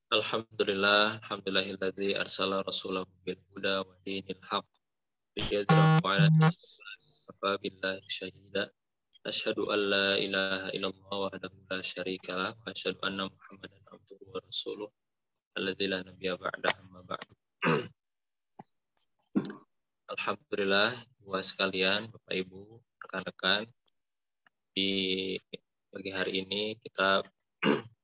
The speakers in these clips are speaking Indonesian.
Alhamdulillahilladzi arsala rasulahu bil huda wa dinil haq liyudhhirahu 'ala kafa billahi syahida. Asyhadu an la ilaha illallah wahdahu la syarika lah wa asyhadu anna Muhammadan abduhu wa rasuluh alladzi la nabiyya ba'dahu amma ba'du. Alhamdulillah, buat sekalian, Bapak Ibu, rekan-rekan, di pagi hari ini kita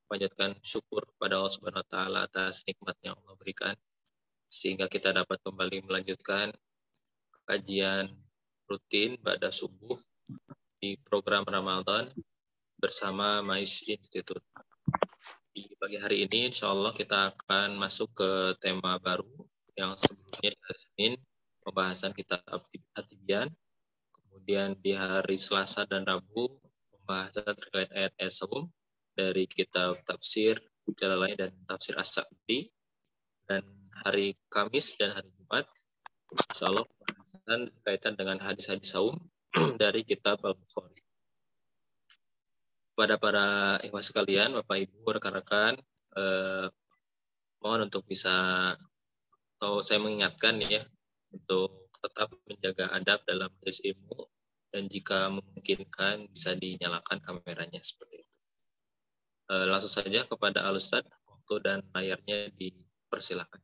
panjatkan syukur kepada Allah Subhanahu wa taala atas nikmat yang Allah berikan sehingga kita dapat kembali melanjutkan kajian rutin pada subuh di program Ramadan bersama Mais Institute. Di pagi hari ini insya Allah kita akan masuk ke tema baru yang sebelumnya di hari Senin pembahasan kitab At-Tibyan, kemudian di hari Selasa dan Rabu pembahasan terkait ayat-ayat saum dari kitab tafsir Jalalain dan tafsir As-Sa'di, dan hari Kamis dan hari Jumat insya Allah pembahasan berkaitan dengan hadis-hadis saum dari kitab Al-Bukhari. Kepada para ikhwah sekalian, Bapak Ibu, rekan-rekan, mohon untuk bisa, atau saya mengingatkan ya, untuk tetap menjaga adab dalam majelis ilmu dan jika memungkinkan bisa dinyalakan kameranya seperti itu. Langsung saja kepada Al-Ustadz, waktu dan layarnya dipersilakan.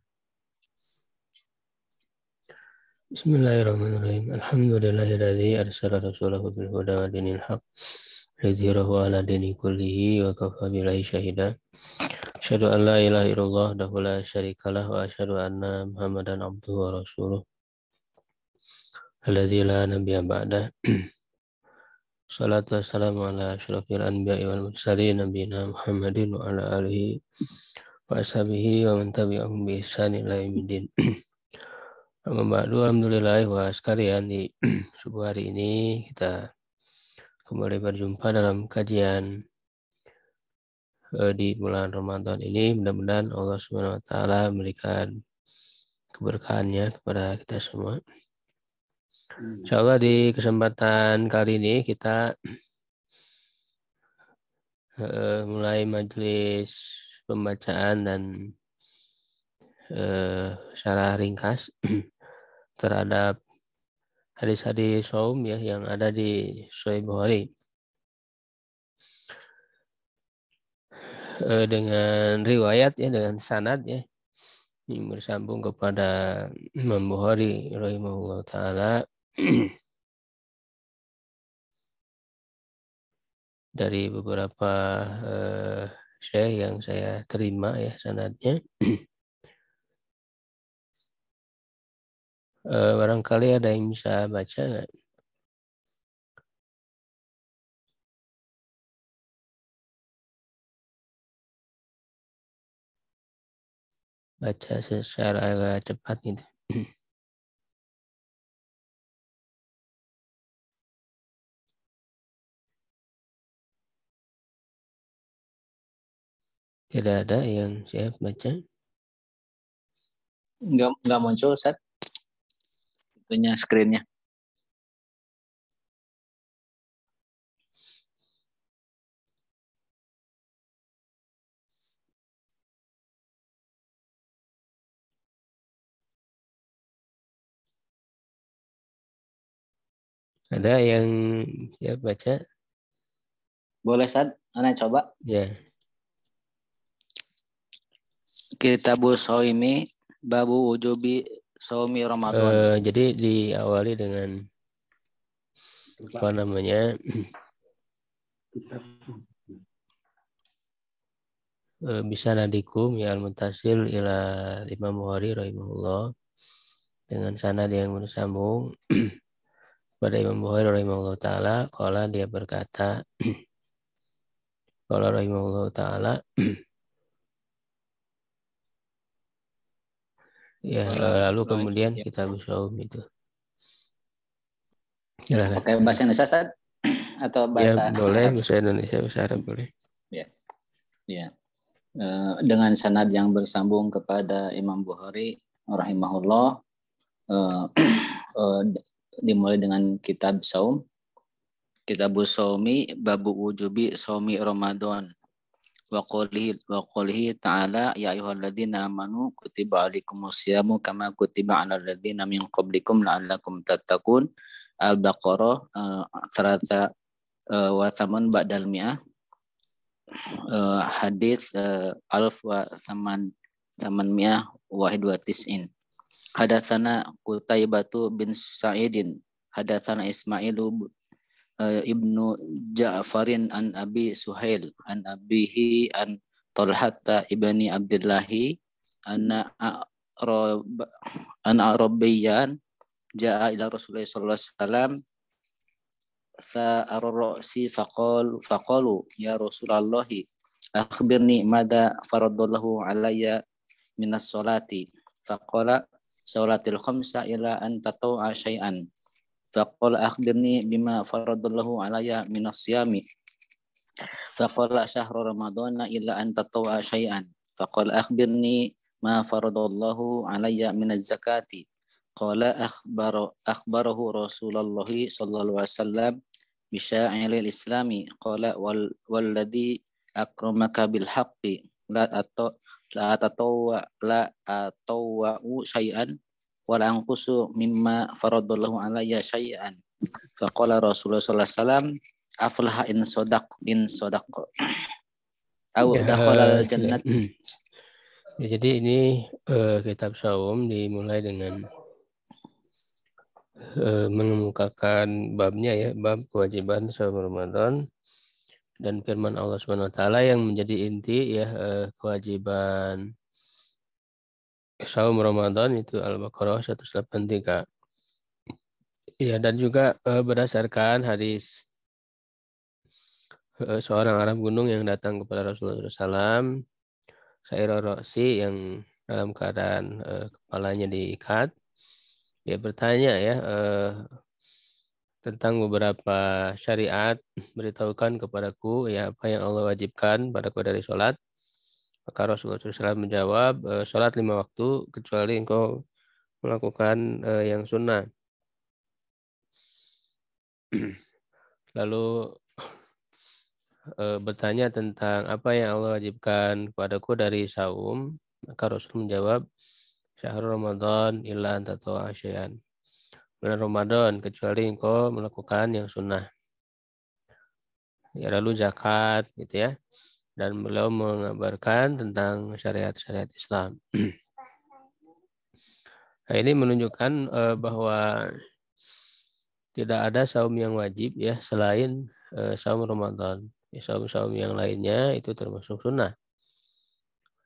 Bismillahirrahmanirrahim. Alhamdulillahilladzi arsala rasulahu bil huda wa dinil haq liyudhhirahu 'ala dini kullihi wa kafa billahi syahida. Asyhadu an la ilaha illallah wahdahu la syarikalah wa asyhadu anna Muhammadan abduhu wa rasuluh alladzi la nabiyya ba'dah. Salatu wassalamu ala asyrafil anbiya'i wal mursalin nabiyina Muhammadin wa ala alihi wa ashabihi wa man tabi'ahum bi ihsan ila yaumiddin. Alhamdulillah wa sekalian, di subuh hari ini kita kembali berjumpa dalam kajian di bulan Ramadan ini. Mudah-mudahan Allah Subhanahu wa taala memberikan keberkahannya kepada kita semua. Insyaallah di kesempatan kali ini kita mulai majelis pembacaan dan syarah ringkas terhadap hadis-hadis saum ya yang ada di Sahih Bukhari dengan riwayat ya, dengan sanad ya yang bersambung kepada Imam Bukhari rahimahullah taala dari beberapa syekh yang saya terima ya sanadnya. Barangkali ada yang bisa baca nggak? Baca secara agak cepat gitu. Tidak ada yang siap baca? Nggak muncul, Ustaz. Punya screen-nya. Ada yang siap baca? Boleh, Ustaz? Ana coba. Ya. Kitabus Shaumi babu wujubi shaumi Ramadan. Jadi diawali dengan apa namanya? Bisa nadikum ya al-muttasil ila Imam Bukhari rahimahullah dengan sanad yang bersambung pada Imam Bukhari rahimahullah taala. Qala, dia berkata, qala rahimahullah taala, ya lalu kemudian kita Shaum itu. Silakan. Pakai bahasa Indonesia, Ustaz? Atau bahasa ya, boleh, Arab? bahasa Indonesia, bahasa Arab boleh. Ya. Dengan sanad yang bersambung kepada Imam Bukhari rahimahullah, dimulai dengan kitab saum. Kitabus Shaumi babu wujubi shaumi Ramadan. wa qoulihi ta'ala ya ayyuhalladzina amanu kutiba alaikumusyamu kama kutiba alal ladzina min qablikum la'allakum tattaqun. Al-Baqarah serata wa taman ba'dal mi'ah. Hadis alf wa taman mi'ah wahid wa tis'in. Hadatsana Qutaibatu bin Sa'idin hadatsana Ismailu ibnu Ja'farin an Abi Suhail an abihi an Talhatta ibni Abdillahi anna Arabiyan ja'a ila Rasulullah sallallahu alaihi wasallam sa'ar-ra'si faqalu ya Rasulullah akhbirni madza faradallahu alayya minas salati faqala salatil khamsa ila an tataw'a syai'an faqala akhbirni bima faradallahu alayya minas siyami faqala syahru ramadhana ila an tataw'a syai'an faqala akhbirni ma faradallahu alayya minaz zakati qala akhbarahu Rasulullah sallallahu alaihi wasallam bisya'iril islami qala walladhi akramaka bil haqqi la atawwa'u syai'an wa la anqusu mimma faradallahu alayya syai'an faqala Rasulullah sallallahu alaihi wasallam aflaha in sadaq aw dakhala jannat. Ya, jadi ini kitab saum dimulai dengan mengemukakan babnya ya, bab kewajiban saum Ramadan dan firman Allah Subhanahu wa taala yang menjadi inti ya, kewajiban saum Ramadan itu Al-Baqarah 183. Ya, dan juga berdasarkan hadis seorang Arab gunung yang datang kepada Rasulullah SAW, Sa'irul Ra'si, yang dalam keadaan kepalanya diikat. Dia bertanya ya tentang beberapa syariat, beritahukan kepadaku ya apa yang Allah wajibkan padaku dari sholat. Maka Rasulullah SAW menjawab, sholat 5 waktu kecuali engkau melakukan yang sunnah. Lalu bertanya tentang apa yang Allah wajibkan kepadaku dari saum. Maka Rasul menjawab, syahrul Ramadan illa an tataw'a syai'an. Bulan Ramadan kecuali engkau melakukan yang sunnah. Ya, lalu zakat gitu ya. Dan beliau mengabarkan tentang syariat-syariat Islam. Nah, ini menunjukkan bahwa tidak ada saum yang wajib ya selain saum Ramadan. Ya, saum-saum yang lainnya itu termasuk sunnah.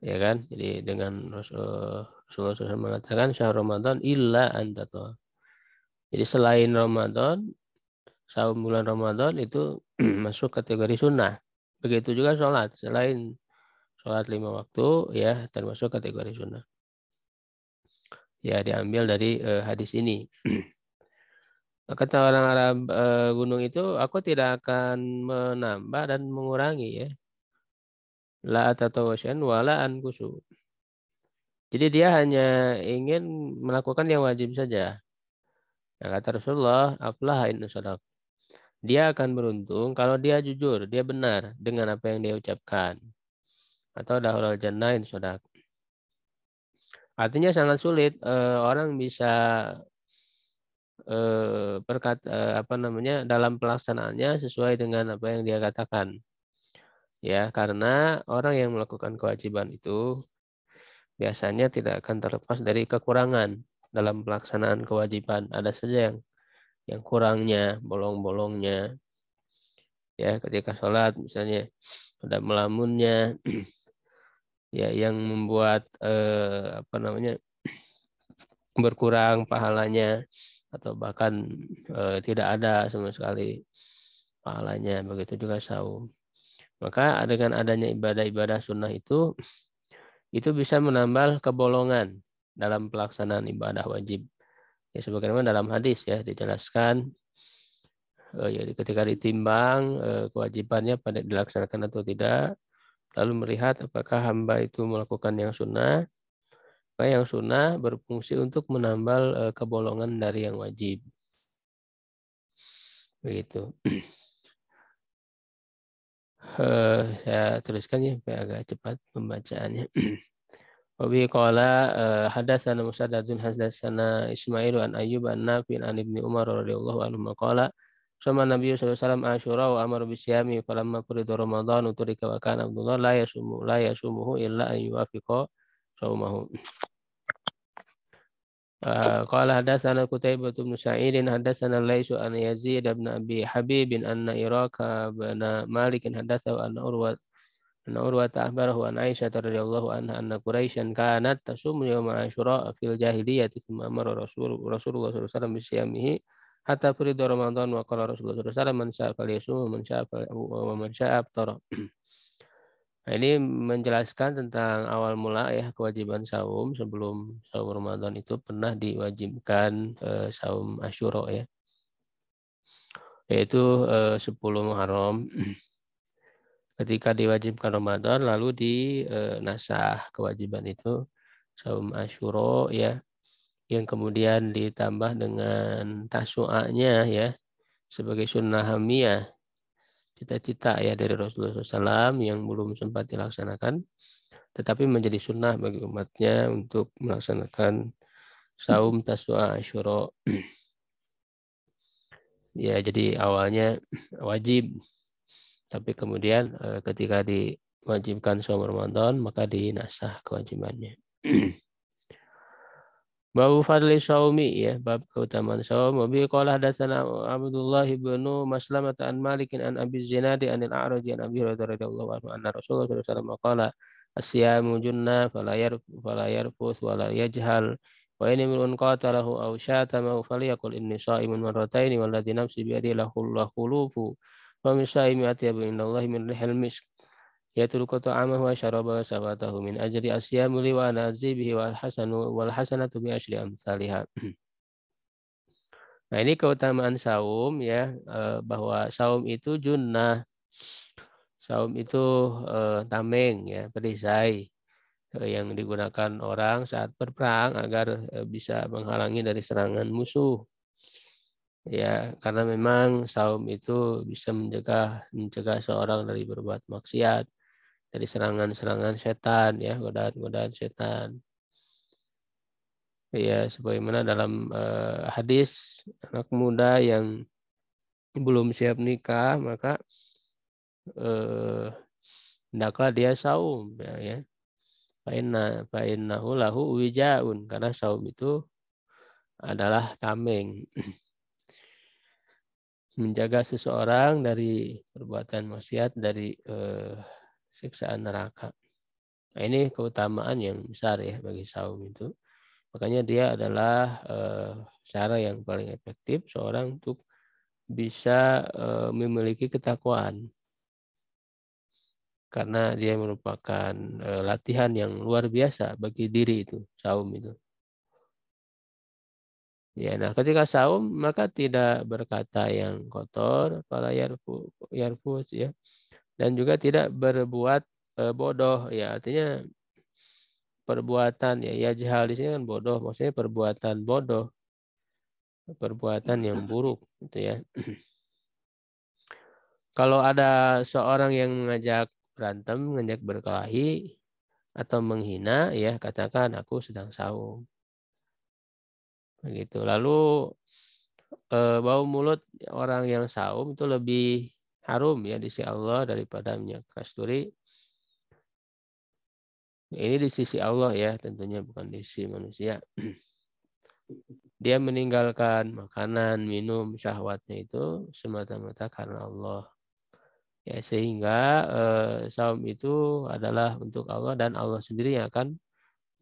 Ya kan? Jadi dengan Rasulullah SAW mengatakan syahrul Ramadan illa an tataw'a. Jadi selain Ramadan, saum bulan Ramadan itu masuk kategori sunnah. Begitu juga sholat. Selain sholat 5 waktu, ya termasuk kategori sunnah. Ya, diambil dari hadis ini. Kata orang Arab gunung itu, aku tidak akan menambah dan mengurangi ya. La tatawasyan wala ankusu. Jadi dia hanya ingin melakukan yang wajib saja. Nah, kata Rasulullah, aflah in sadaq. Dia akan beruntung kalau dia jujur, dia benar dengan apa yang dia ucapkan. Atau dahulal jannah in sadaq. Artinya sangat sulit orang bisa dalam pelaksanaannya sesuai dengan apa yang dia katakan. Ya, karena orang yang melakukan kewajiban itu biasanya tidak akan terlepas dari kekurangan dalam pelaksanaan kewajiban. Ada saja yang kurangnya, bolong-bolongnya. Ya, ketika sholat misalnya ada melamunnya, ya yang membuat berkurang pahalanya atau bahkan tidak ada sama sekali pahalanya. Begitu juga saum. Maka dengan adanya ibadah-ibadah sunnah itu bisa menambal kebolongan dalam pelaksanaan ibadah wajib. Ya, sebagaimana dalam hadis ya dijelaskan ketika ditimbang kewajibannya pada dilaksanakan atau tidak, lalu melihat apakah hamba itu melakukan yang sunnah, maka yang sunnah berfungsi untuk menambal kebolongan dari yang wajib. Begitu. Saya tuliskan ya supaya agak cepat pembacaannya. Wabi qala hadatsana Musaddadun hadatsana Ismailu an Ayyub an Nafi' an Ibnu Umar radhiyallahu anhu maqala sama Nabi sallallahu alaihi wasallam Asyura wa amara bisyami falamma qurida Ramadan utrika wa kana Abdullah la yasumuhu illa an yuwafiqa saumahu. Qala hadatsana Qutaibah bin Sa'id hadatsana Laisu an Yazid bin Abi Habib anna Iraka bin Malik hadatsahu anna Urwa ta'abbarahu an Aisyah radhiyallahu anha anna Quraisyan kanat tasum yawma Asyura fil jahiliyati thumma amara Rasulullah sallallahu alaihi wasallam bisyamihi hatta furida Ramadan wa qala Rasulullah sallallahu alaihi wasallam man syaa falyasum wa man syaa aftara. Nah, ini menjelaskan tentang awal mula ya kewajiban saum sebelum saum Ramadan itu pernah diwajibkan saum Asyura ya. Yaitu 10 Muharram. Ketika diwajibkan Ramadan lalu dinasah kewajiban itu saum Asyura ya, yang kemudian ditambah dengan tasu'anya ya sebagai sunnah hamiyah, cita-cita ya dari Rasulullah SAW yang belum sempat dilaksanakan tetapi menjadi sunnah bagi umatnya untuk melaksanakan saum tasu'a Asyura. Ya, jadi awalnya wajib. Tapi kemudian ketika diwajibkan saum Ramadan maka dinasah kewajibannya. Bab fadli saumi ya, bab keutamaan saum. Wa bi qala hadatsana Abdullah bin Maslamah an Malik an Abi Zinadi an al-A'raj an Abi Hurairah radhiyallahu anhu anna Rasulullah sallallahu alaihi wasallam qala as-siyamu junnah fala yarfuth wala yajhal wa in imrun qatalahu aw syatamahu falyaqul inni sha'imun marrataini walladzi nafsi bi yadihi lahulufu wa min sya'imi atyabu indallahi min rihil misk yatruku ta'amahu wa syarabahu wa sawatahu min ajri asyamu li wa anazi bihi wal hasanatu bi asyri amsalihha. Nah, ini keutamaan saum ya, bahwa saum itu junnah. Saum itu tameng ya, perisai yang digunakan orang saat berperang agar bisa menghalangi dari serangan musuh. Ya, karena memang saum itu bisa mencegah seorang dari berbuat maksiat, dari serangan-serangan setan ya, godaan-godaan setan. Ya, sebagaimana dalam hadis anak muda yang belum siap nikah maka hendaklah dia saum ya. Fa'innahu lahu wijaun, karena saum itu adalah tameng. Menjaga seseorang dari perbuatan maksiat, dari siksaan neraka. Nah, ini keutamaan yang besar ya bagi saum itu. Makanya dia adalah cara yang paling efektif seorang untuk bisa memiliki ketakwaan. Karena dia merupakan latihan yang luar biasa bagi diri itu, saum itu. Ya, nah ketika saum maka tidak berkata yang kotor, fala yarfus ya. Dan juga tidak berbuat bodoh ya, artinya perbuatan ya jahal di sini kan bodoh, maksudnya perbuatan bodoh, perbuatan yang buruk gitu ya. Kalau ada seorang yang mengajak berantem, mengajak berkelahi atau menghina ya, katakan aku sedang saum. Begitu. Lalu bau mulut orang yang saum itu lebih harum ya di sisi Allah daripada minyak kasturi. Ini di sisi Allah ya, tentunya bukan di sisi manusia. Dia meninggalkan makanan, minum, syahwatnya itu semata-mata karena Allah. Ya, sehingga saum itu adalah untuk Allah dan Allah sendiri yang akan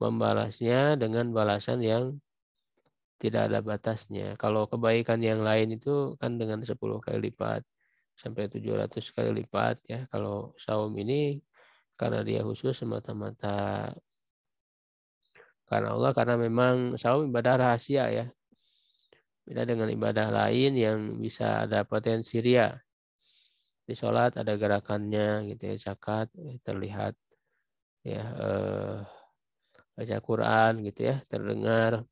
membalasnya dengan balasan yang tidak ada batasnya. Kalau kebaikan yang lain itu kan dengan 10 kali lipat sampai 700 kali lipat ya. Kalau saum ini karena dia khusus semata-mata karena Allah, karena memang saum ibadah rahasia ya. Beda dengan ibadah lain yang bisa ada potensi riya. Di sholat ada gerakannya gitu ya, zakat terlihat ya, baca Quran gitu ya, terdengar.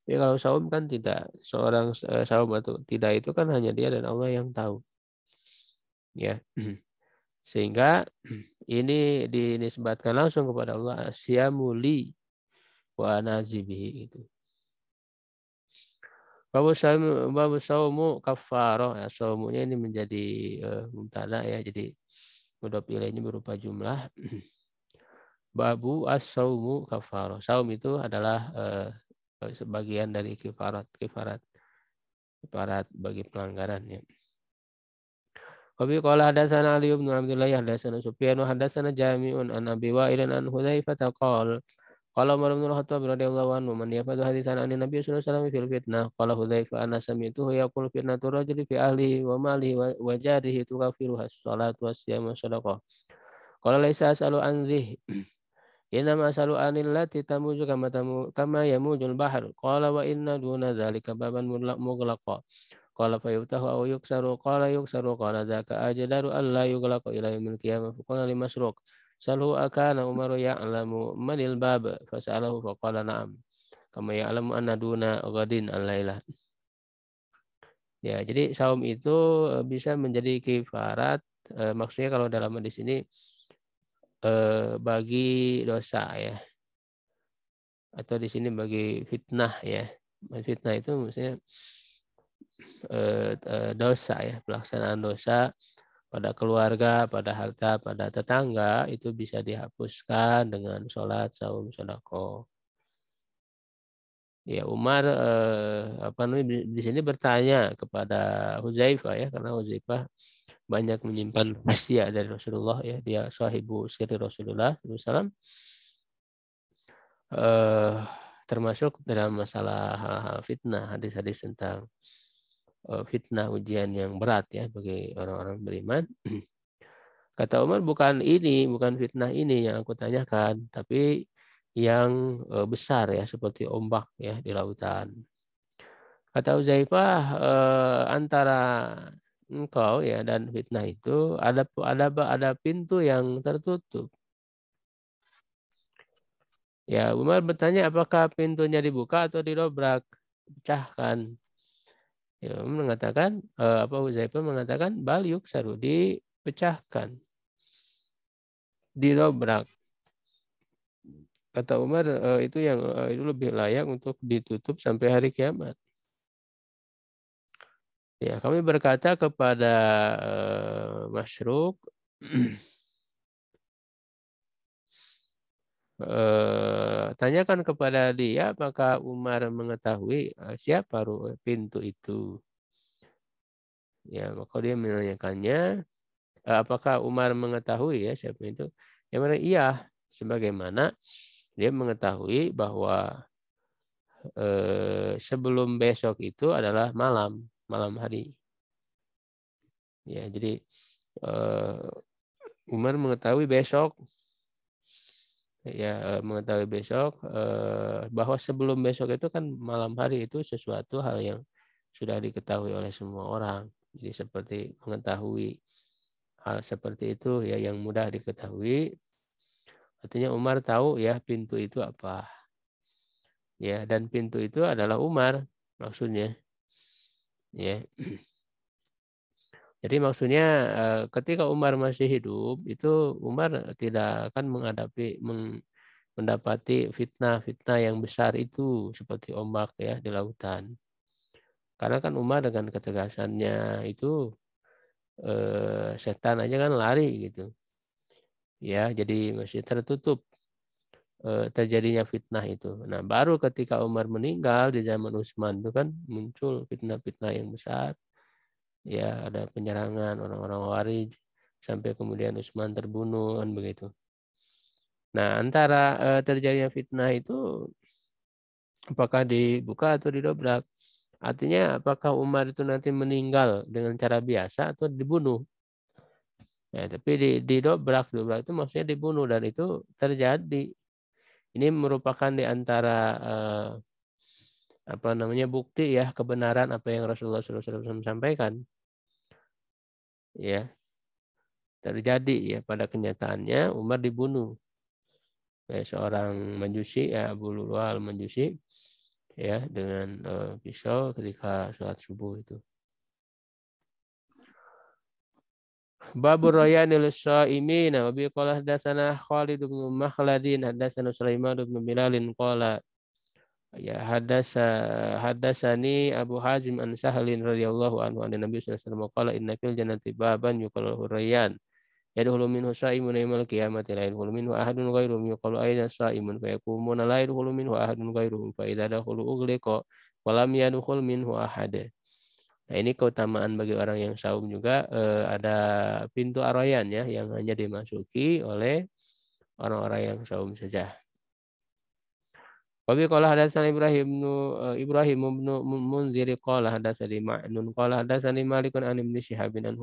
Tapi kalau saum kan tidak, seorang saum atau tidak itu kan hanya dia dan Allah yang tahu. Ya. Sehingga ini dinisbatkan langsung kepada Allah, asyamuli wa nazibihi itu. Babu saumu kafaroh, ya, saumunya ini menjadi mubtada ya, jadi mudhof ilaihnya berupa jumlah. Babu as-saumu kafaroh. Saum itu adalah sebagian dari kifarat bagi pelanggaran ya. Wabi qala hadatsana Ali bin Abdullah hadatsana Sufyan wa hadatsana Jami'un an Abi Wa'il an Hudzaifah qala qala Umar bin Khattab radhiyallahu anhu man yafadu hadisan an Nabi sallallahu alaihi wasallam fil fitnah qala Hudzaifah ana sami'tuhu yaqulu fitnatu rajuli fi ahlihi wa malihi wa jarihi tukafiruha as-salatu was-siyam wa sadaqah qala laisa as'alu an dzih inna as'alu anil lati tamuju kama yamujul bahr qala wa inna duna dzalika baban mughlaqa qala fayutahu aw yuksaru qala yuksaru qala dzaka ajdaru alla yughlaqa ila yaumil qiyamah qala limasruq salhu akana Umar ya'lamu manil bab fas'alahu faqala na'am kama ya'lamu anna duna ghadin al-lailah. Ya, jadi saum itu bisa menjadi kifarat, maksudnya kalau dalam hadis ini bagi dosa ya. Atau di sini bagi fitnah ya. Fitnah itu maksudnya dosa ya, pelaksanaan dosa pada keluarga, pada harta, pada tetangga itu bisa dihapuskan dengan sholat, saum, sedekah. Ya Umar di sini bertanya kepada Hudzaifah ya, karena Hudzaifah banyak menyimpan rahasia dari Rasulullah ya, dia sahibu sirri Rasulullah SAW. Termasuk dalam masalah hal-hal fitnah, hadis-hadis tentang fitnah ujian yang berat ya bagi orang-orang beriman. Kata Umar, bukan fitnah ini yang aku tanyakan, tapi yang besar ya, seperti ombak ya di lautan. Kata Uzaifah, antara engkau ya dan fitnah itu ada pintu yang tertutup. Ya, Umar bertanya apakah pintunya dibuka atau didobrak, pecahkan. Ya, mengatakan Uzaifah mengatakan bal yuksaru, dipecahkan, didobrak. Kata Umar itu lebih layak untuk ditutup sampai hari kiamat. Ya, kami berkata kepada Masruq, tanyakan kepada dia apakah Umar mengetahui siapa pintu itu. Ya, maka dia menanyakannya, apakah Umar mengetahui ya siapa itu? Ya, iya, sebagaimana dia mengetahui bahwa sebelum besok itu adalah malam hari. Ya, jadi Umar mengetahui besok, ya mengetahui besok bahwa sebelum besok itu kan malam hari, itu sesuatu hal yang sudah diketahui oleh semua orang. Jadi seperti mengetahui hal seperti itu ya yang mudah diketahui. Artinya Umar tahu ya pintu itu apa. Ya, dan pintu itu adalah Umar maksudnya. Ya. Jadi maksudnya ketika Umar masih hidup itu Umar tidak akan mendapati fitnah-fitnah yang besar itu seperti ombak ya di lautan. Karena kan Umar dengan ketegasannya itu setan aja kan lari gitu. Ya, jadi masih tertutup terjadinya fitnah itu. Nah, baru ketika Umar meninggal di zaman Utsman itu kan muncul fitnah-fitnah yang besar. Ya, ada penyerangan orang-orang Khawarij sampai kemudian Utsman terbunuh kan begitu. Nah, antara terjadinya fitnah itu apakah dibuka atau didobrak? Artinya apakah Umar itu nanti meninggal dengan cara biasa atau dibunuh? Ya, tapi didobrak itu maksudnya dibunuh, dan itu terjadi. Ini merupakan di antara bukti ya kebenaran apa yang Rasulullah SAW sampaikan. Ya, terjadi ya pada kenyataannya Umar dibunuh. Ya, seorang majusi ya, Abu Lu'lu'ah al-Majusi ya dengan pisau ketika sholat subuh itu. Babur Rayyanil Sha'imin wa bi qala hadatsana Khalid bin Makhladin hadatsana Sulaiman bin Bilalin qala ya hadasani Abu Hazim an Sahlin radhiyallahu anhu an Nabi sallallahu alaihi wasallam qala inna fil jannati baban yuqalu Rayyan yadkhulu minhu sha'imun yawmal qiyamati la yadkhulu minhu ahadun ghairuhum yuqalu ayna sha'imun fa yaqumuna la yadkhulu minhu ahadun ghairuhum fa idza dakhalu ughliqa wa lam yadkhul minhu ahad. Nah, ini keutamaan bagi orang yang saum juga ada pintu Ar-Rayyan ya yang hanya dimasuki oleh orang-orang yang saum saja. Wabi qala hadatsana Ibrahim bin Munzir qala hadatsani Ma'nun qala hadatsani Malikun an Ibnu Syihab an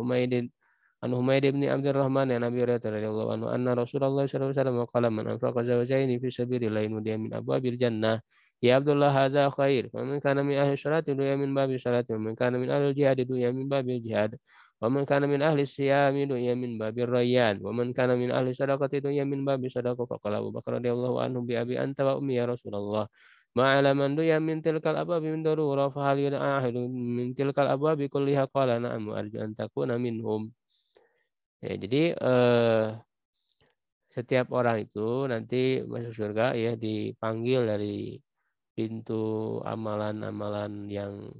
Humaid bin Abdurrahman an Abi Hurairah radhiyallahu anhu anna Rasulullah sallallahu alaihi wasallam qala man anfaqa zawjaini fi sabilillah nudiya min abwabil jannah ya Abdullah hadza khair faman kana min ahli salati du'a min babi salati wa man kana min ahli jihad du'a min babil jihad wa man kana min ahli siyami du'a min babir rayyan wa man kana min ahli sadaqati du'a min babi sadaqah faqala Abu Bakar radhiyallahu anhu bi abi anta wa ummi ya Rasulullah ma'ala man du'a min tilkal abwabi min darura fa hal yud'ahidu min tilkal abwabi kulliha qala na'am arju an takuna minhum. Ya, jadi setiap orang itu nanti masuk surga ya dipanggil dari pintu amalan-amalan yang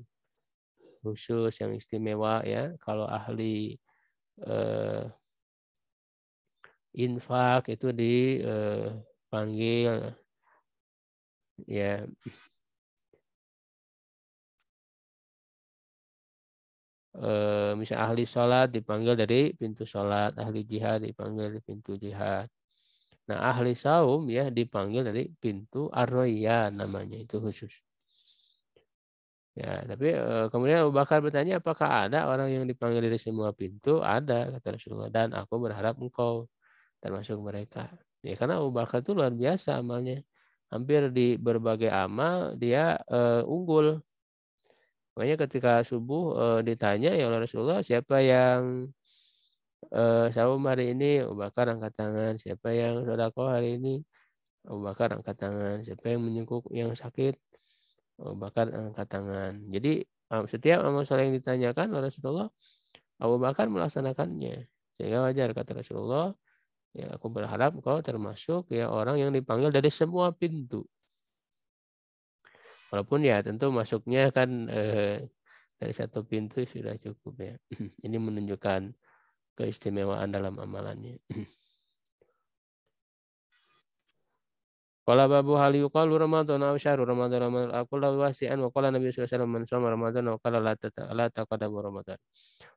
khusus, yang istimewa ya. Kalau ahli infak itu dipanggil ya. Misal ahli sholat dipanggil dari pintu sholat, ahli jihad dipanggil dari pintu jihad. Nah, ahli saum ya dipanggil dari pintu Ar-Rayyan namanya, itu khusus. Ya, tapi kemudian Abu Bakar bertanya apakah ada orang yang dipanggil dari semua pintu? Ada, kata Rasulullah, dan aku berharap engkau termasuk mereka. Ya, karena Abu Bakar itu luar biasa amalnya. Hampir di berbagai amal dia unggul. Makanya ketika subuh ditanya ya oleh Rasulullah, siapa yang saum hari ini? Abu Bakar angkat tangan. Siapa yang sedekah hari ini? Abu Bakar angkat tangan. Siapa yang menyengkuk yang sakit? Abu Bakar angkat tangan. Jadi setiap amal soleh yang ditanyakan oleh Rasulullah, Abu Bakar melaksanakannya. Sehingga wajar kata Rasulullah, ya aku berharap kau termasuk ya orang yang dipanggil dari semua pintu. Walaupun ya tentu masuknya kan dari satu pintu sudah cukup ya. Ini menunjukkan keistimewaan dalam amalannya. Qala babu hal yuqalu Ramadan aw syahru Ramadan Ramadan aqul wasi'an wa qala Nabi sallallahu alaihi wasallam man shoma Ramadan wa qala la taqaddamu Ramadan.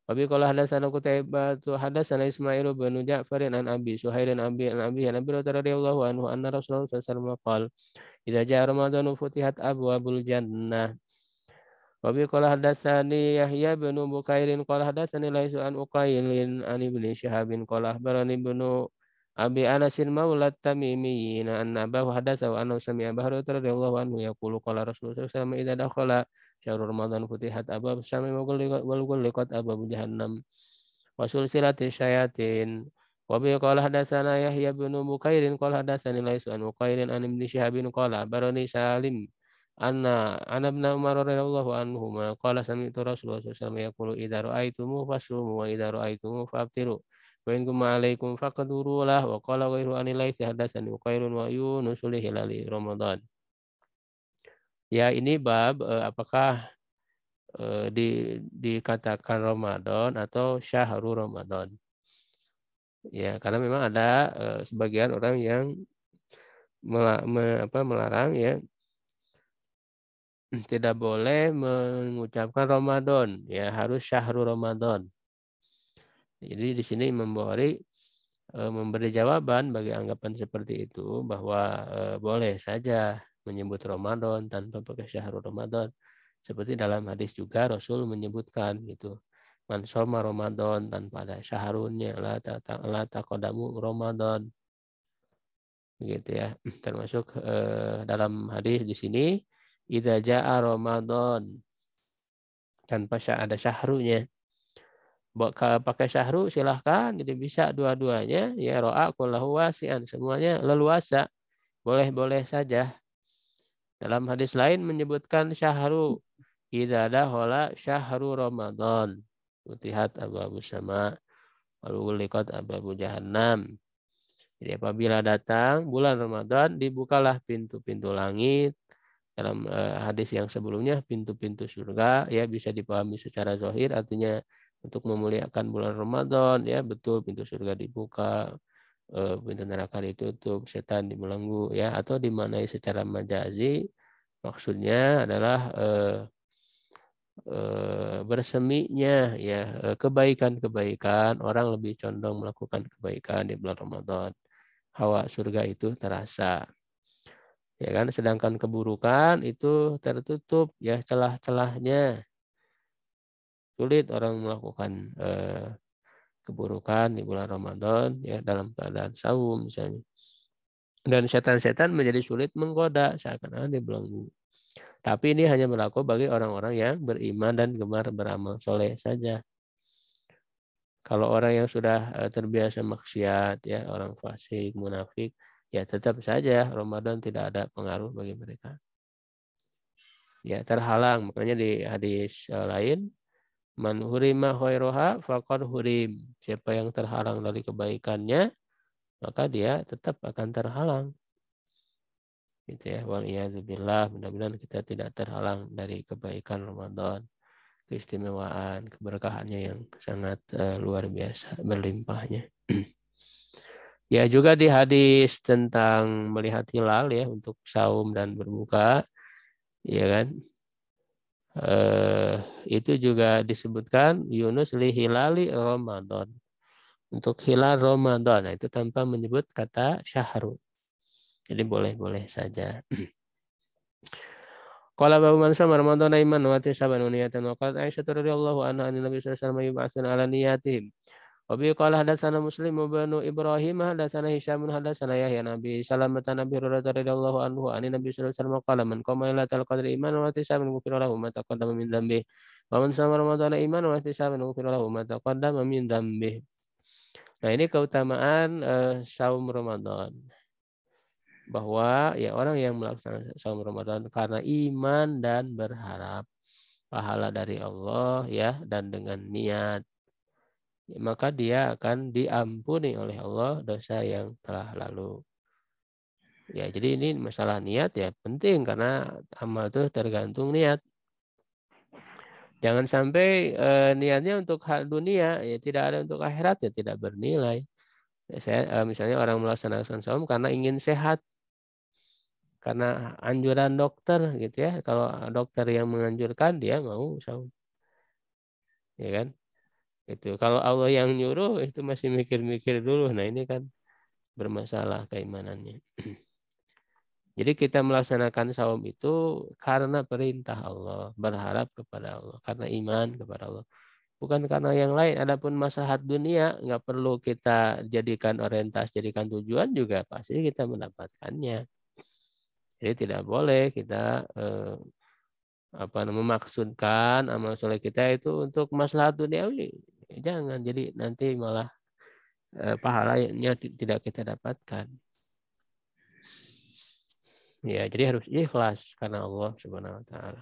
Wa bi qala hadatsana Qutaibah hadatsana Ismail bin Ja'far an Abi Suhail an Abi radhiyallahu anhu anna Rasulullah sallallahu alaihi wasallam qala idza jaa Ramadan futihat abwabul jannah. Wa bi qala hadatsani Yahya bin Bukairin qala hadatsani Laisu an Uqailin an Ibnu Syihabin qala akhbarani Ibnu Abi Anasin maula Tamimiyyin anna Abu hadatsa wa annahu sami'a Abu Hurairah radhiyallahu anhu yaqulu qala Rasulullah sallallahu alaihi wasallam idza dakhala syahrul Ramadan futihat abwab as-samai wa ghulqat abwab jahannam wa sulsilatis syayatin. Wa bi qala hadatsana Yahya bin Bukairin qala hadatsani Laisu an Uqailin an Ibnu Syihabin qala barani Salim anna ibn Umar radhiyallahu anhuma qala sami'tu Rasulullah sallallahu alaihi wasallam yaqulu idza ra'aitumu fasumu wa idza ra'aitumu faftiru. Wa in kum alaikum faqdurulah wa qala ghairu anilai hadatsani Uqairun wa Yunus li hilali Ramadan. Ya ini bab apakah dikatakan Ramadan atau syahrul Ramadan. Ya, karena memang ada sebagian orang yang melarang ya tidak boleh mengucapkan Ramadan, ya harus syahrul Ramadan. Jadi di sini Imam Bukhari memberi jawaban bagi anggapan seperti itu bahwa boleh saja menyebut Ramadan tanpa pakai syahrul Ramadan. Seperti dalam hadis juga Rasul menyebutkan gitu. Man shoma Ramadan tanpa ada syahrulnya la taqaddamu Ramadan. Gitu ya. Termasuk dalam hadis di sini idza jaa Ramadan tanpa ada syahrunya. Kalau pakai syahru silahkan, jadi bisa dua-duanya ya ro'a kullahu wasi'an, semuanya leluasa, boleh-boleh saja. Dalam hadis lain menyebutkan syahru idza dakhala syahru Ramadan futihat abwabus sama Waluliqat abwabu jahannam. Jadi apabila datang bulan Ramadan, dibukalah pintu-pintu langit. Dalam hadis yang sebelumnya, pintu-pintu surga ya bisa dipahami secara zahir, artinya untuk memuliakan bulan Ramadan ya betul pintu surga dibuka, pintu neraka ditutup, setan dibelenggu ya, atau dimaknai secara majazi maksudnya adalah berseminya ya kebaikan-kebaikan, orang lebih condong melakukan kebaikan di bulan Ramadan. Hawa surga itu terasa. Ya kan, sedangkan keburukan itu tertutup ya celah-celahnya. Sulit orang melakukan keburukan di bulan Ramadan ya dalam keadaan saum misalnya. Dan setan-setan menjadi sulit menggoda seakan-akan dibelenggu. Tapi ini hanya berlaku bagi orang-orang yang beriman dan gemar beramal soleh saja. Kalau orang yang sudah terbiasa maksiat ya, orang fasik, munafik, ya tetap saja Ramadan tidak ada pengaruh bagi mereka. Ya terhalang, makanya di hadis lain, man hurima khairoha faqad hurim. Siapa yang terhalang dari kebaikannya, maka dia tetap akan terhalang. Gitu ya, waliyadzubillah, mudah-mudahan kita tidak terhalang dari kebaikan Ramadan, keistimewaan, keberkahannya yang sangat luar biasa, berlimpahnya. Ya juga di hadis tentang melihat hilal ya untuk saum dan berbuka, ya kan? Itu juga disebutkan Yunus li hilali Ramadan. Untuk hilal Ramadan, nah itu tanpa menyebut kata syahrul. Jadi boleh-boleh saja. Qala Abu Mansur Ramadan iman wa tisaban wa niyatan wa qalat Aisyah radhiyallahu anha an Nabi sallallahu alaihi wasallam yub'atsun ala niyatihim. Wa bi qala hadatsana Muslim bin Ibrahim hadatsana Hisham hadatsana Yahya Nabi salamatan Nabi radhiyallahu anhu an Nabi sallallahu alaihi wasallam qala man qama lailatal qadri iman wa tisaban ghufira lahu ma taqaddama min dhanbi wa man shama Ramadan iman wa tisaban ghufira lahu ma taqaddama min dhanbi. Nah, ini keutamaan saum Ramadan. Bahwa ya orang yang melaksanakan saum Ramadan karena iman dan berharap pahala dari Allah ya dan dengan niat, ya, maka dia akan diampuni oleh Allah dosa yang telah lalu. Ya, jadi ini masalah niat ya penting karena amal itu tergantung niat. Jangan sampai niatnya untuk hal dunia ya tidak ada untuk akhirat ya tidak bernilai. Ya, saya misalnya orang melaksanakan saum karena ingin sehat. Karena anjuran dokter gitu ya. Kalau dokter yang menganjurkan dia mau saum. Ya kan? Itu. Kalau Allah yang nyuruh itu masih mikir-mikir dulu. Nah, ini kan bermasalah keimanannya. Jadi kita melaksanakan saum itu karena perintah Allah, berharap kepada Allah, karena iman kepada Allah. Bukan karena yang lain. Adapun maslahat dunia nggak perlu kita jadikan orientasi, jadikan tujuan juga pasti kita mendapatkannya. Jadi tidak boleh kita memaksudkan amal soleh kita itu untuk maslahat duniawi. Jangan, jadi nanti malah pahalanya tidak kita dapatkan. Ya, jadi harus ikhlas karena Allah Subhanahu wa taala.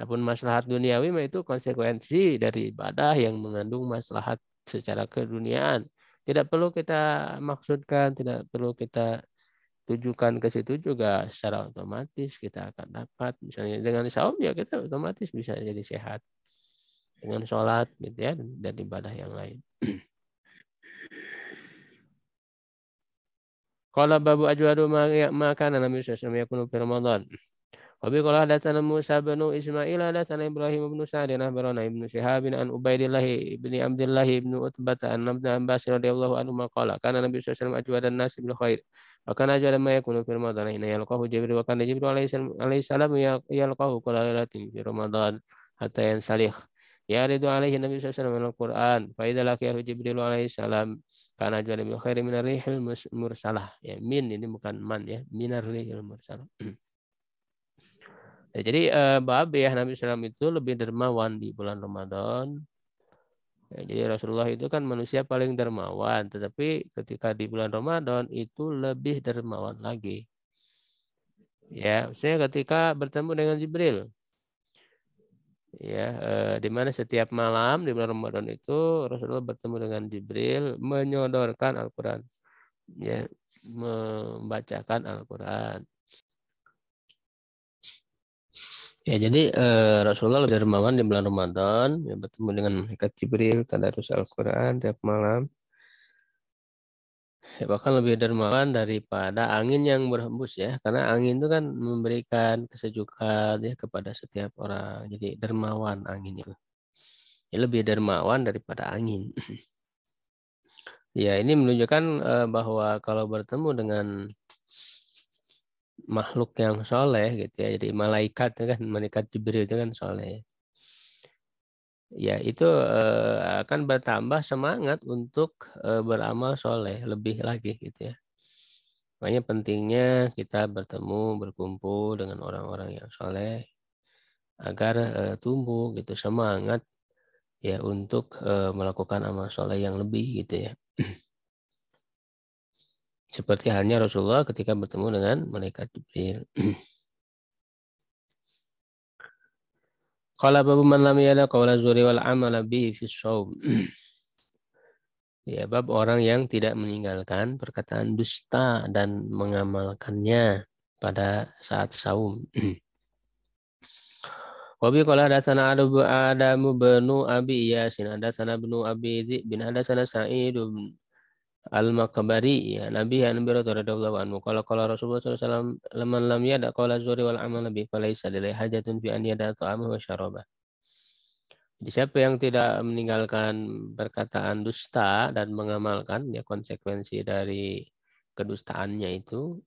Adapun maslahat duniawi itu konsekuensi dari ibadah yang mengandung maslahat secara keduniaan. Tidak perlu kita maksudkan, tidak perlu kita tujukan ke situ juga secara otomatis kita akan dapat. Misalnya dengan saum ya kita otomatis bisa jadi sehat. Dengan sholat gitu ya dan ibadah yang lain. Qala babu ajwadu maka Nabi sallallahu alaihi wasallam yakunu fi Ramadan. Wa bi qala hadatsana Musa bin Ismail hadatsana Ibrahim bin Sa'd an Barana ibn Shihab an Ubaidillah ibn Abdullah ibn Utbah an Ibn Abbas radhiyallahu anhu qala kana Nabi sallallahu alaihi wasallam ajwadan nas bil khair. Wa kana ajwada ma yakunu fi Ramadan hina yalqahu Jibril wa kana Jibril alaihi salam yalqahu kulla lailatin fi Ramadan hatta yansalih. Yaridu alaihi Nabi sallallahu alaihi wasallam al-Qur'an fa idza laqiyahu Jibril alaihi salam kana ajwada bil khair min ar-rihil mursalah. Ya min ini bukan man ya, min ar-rihil mursalah. Ya, jadi bab ya Nabi SAW itu lebih dermawan di bulan Ramadan. Ya, jadi Rasulullah itu kan manusia paling dermawan, tetapi ketika di bulan Ramadan itu lebih dermawan lagi. Ya, saya ketika bertemu dengan Jibril. ya, di mana setiap malam di bulan Ramadan itu Rasulullah bertemu dengan Jibril menyodorkan Al-Quran, ya, membacakan Al-Quran. Ya, jadi Rasulullah lebih dermawan di bulan Ramadan, ya, bertemu dengan malaikat Jibril, tadarus Al-Quran tiap malam. Ya, bahkan lebih dermawan daripada angin yang berhembus, ya, karena angin itu kan memberikan kesejukan, ya, kepada setiap orang. Jadi dermawan angin itu. Ya, lebih dermawan daripada angin. Ya, ini menunjukkan bahwa kalau bertemu dengan makhluk yang soleh, gitu ya, jadi malaikat itu kan, malaikat Jibril itu kan soleh. Ya, itu akan bertambah semangat untuk beramal soleh lebih lagi, gitu ya. Makanya pentingnya kita bertemu, berkumpul dengan orang-orang yang soleh agar tumbuh gitu semangat, ya, untuk melakukan amal soleh yang lebih, gitu ya. Seperti halnya Rasulullah ketika bertemu dengan malaikat Jibril. Qala babu man lam yada qawla zuri wal amala bihi fi shaum. Ya, bab orang yang tidak meninggalkan perkataan dusta dan mengamalkannya pada saat saum. Wabi qala hadatsana Adamu banu Abi Yasin, hadatsana banu Abi Dzib bin hadatsana Sa'id bin Al-Makbari, ya, Nabi radhiyallahu anhu qala qala Rasulullah sallallahu alaihi wasallam laman lam yada qawla zuri wal amal bi falaysa lillahi hajatun fi an yada ta'amahu wa syarabah. Jadi siapa yang tidak meninggalkan perkataan dusta dan mengamalkan, ya, konsekuensi dari kedustaannya itu,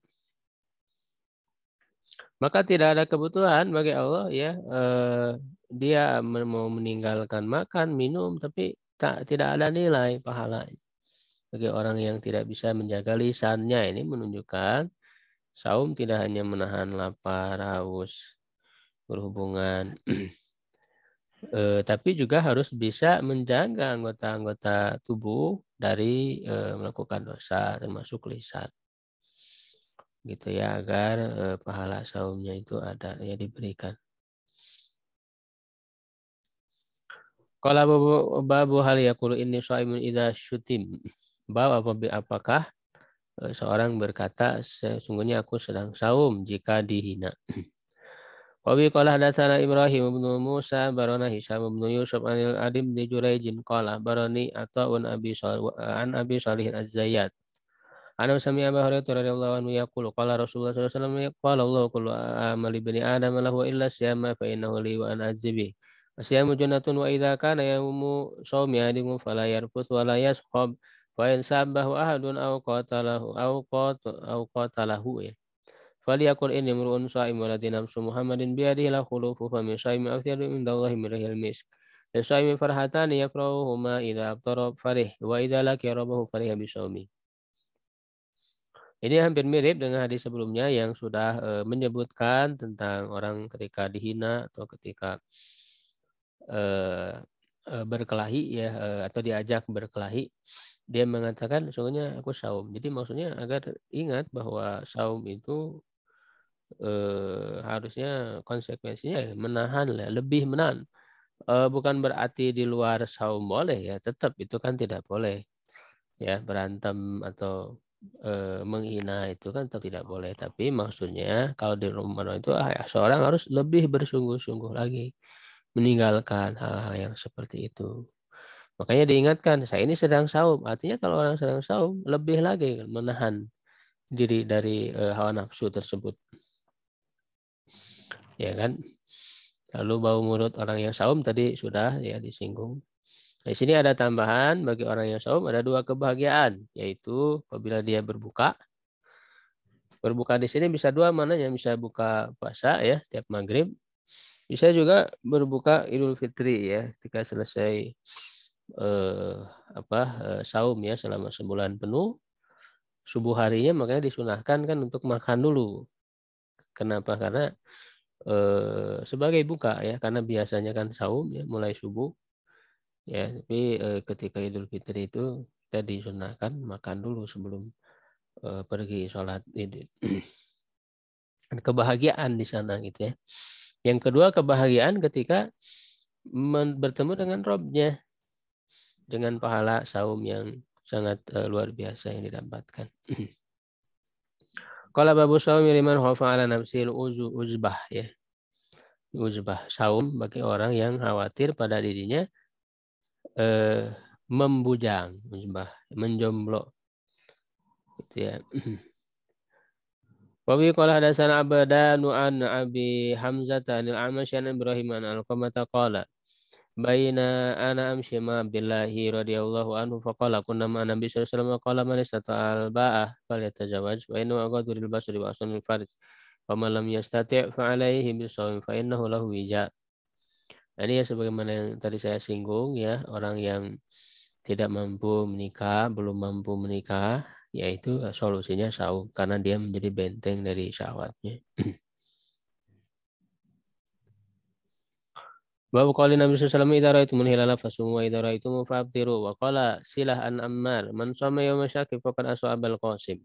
maka tidak ada kebutuhan bagi Allah, ya, dia mau meninggalkan makan, minum, tapi tidak ada nilai pahala bagi orang yang tidak bisa menjaga lisannya. Ini menunjukkan saum tidak hanya menahan lapar, haus, berhubungan, tapi juga harus bisa menjaga anggota-anggota tubuh dari melakukan dosa, termasuk lisan, gitu ya, agar pahala saumnya itu ada, ya, diberikan. Kalau babu hal yaqulu inni shaimun idza syutim. Bab apakah seorang berkata sesungguhnya aku sedang saum jika dihina. Wabi qala hadatsana Ibrahim bin Musa barana Hisam bin Yusuf anil Adim bin Jurayjin qala barani Ata'un Abi Shalih Az-Zayyat. Ana sami Abu Hurairah radhiyallahu anhu yaqulu qala Rasulullah sallallahu alaihi wasallam qala Allah kullu amali bani Adam lahu illa siyama fa innahu li wa ana azibi. Asyamu jannatun wa idza kana yawmu shawmi ahadikum fala yarfuth wa la yaskhab fa in sabahu ahadun aw qatalahu, ya. Faliyakul inni mru'un sha'im waladhi nafsu Muhammadin biyadihi la khulufu fa min sha'imi afdhalu indallahi min rihil misk. Lisa'imi farhatani yafrahuhuma idza aftara farih wa idza laqiya rabbahu fariha bisawmi. Ini hampir mirip dengan hadis sebelumnya yang sudah menyebutkan tentang orang ketika dihina atau ketika berkelahi, ya, atau diajak berkelahi, dia mengatakan sesungguhnya aku saum. Jadi maksudnya agar ingat bahwa saum itu harusnya konsekuensinya menahan, ya, lebih menahan. Bukan berarti di luar saum boleh, ya, tetap itu kan tidak boleh, ya, berantem atau menghina itu kan tetap tidak boleh. Tapi maksudnya kalau di Ramadan itu seorang harus lebih bersungguh-sungguh lagi meninggalkan hal-hal yang seperti itu. Makanya diingatkan, saya ini sedang saum. Artinya kalau orang sedang saum, lebih lagi menahan diri dari hawa nafsu tersebut. Ya kan? Lalu bau mulut orang yang saum tadi sudah, ya, disinggung. Di sini ada tambahan bagi orang yang saum, ada dua kebahagiaan, yaitu apabila dia berbuka. Berbuka di sini bisa dua mananya, bisa buka puasa, ya, tiap maghrib. Bisa juga berbuka Idul Fitri, ya, ketika selesai saum, ya, selama sebulan penuh. Subuh harinya makanya disunahkan kan untuk makan dulu. Kenapa? Karena sebagai buka, ya, karena biasanya kan saum, ya, mulai subuh, ya, tapi ketika Idul Fitri itu kita disunahkan makan dulu sebelum pergi sholat Idul. Kebahagiaan di sana, gitu ya. Yang kedua, kebahagiaan ketika bertemu dengan Robnya dengan pahala saum yang sangat luar biasa yang didapatkan. Qala babu saum liman khafa ala nafsil uzbah ya. Uzbah saum bagi orang yang khawatir pada dirinya membujang, uzbah, menjomblo. Gitu ya. Wa bi qala hadatsana Abdanu an Abi Hamzah anil Amash an Ibrahim an Alqamah qala baina ana amshi ma Abdillahi radhiyallahu anhu faqala kunna ma Nabi sallallahu alaihi wasallam qala man istata'al ba'ah falyatazawwaj wa inna aqaduril basri wa asnul farj wa man lam yastati' fa alaihi bisawm fa innahu lahu wija. Ini ya sebagaimana yang tadi saya singgung ya, orang yang tidak mampu menikah, belum mampu menikah, yaitu solusinya saum karena dia menjadi benteng dari syahwatnya. Babu qali Nabi sallallahu alaihi wasallam idza ra'aytumul hilala fasumu wa idza ra'aytumu fa'abtiru wa qala silah an Ammar man shoma yawma syaki faqad asabal qasim.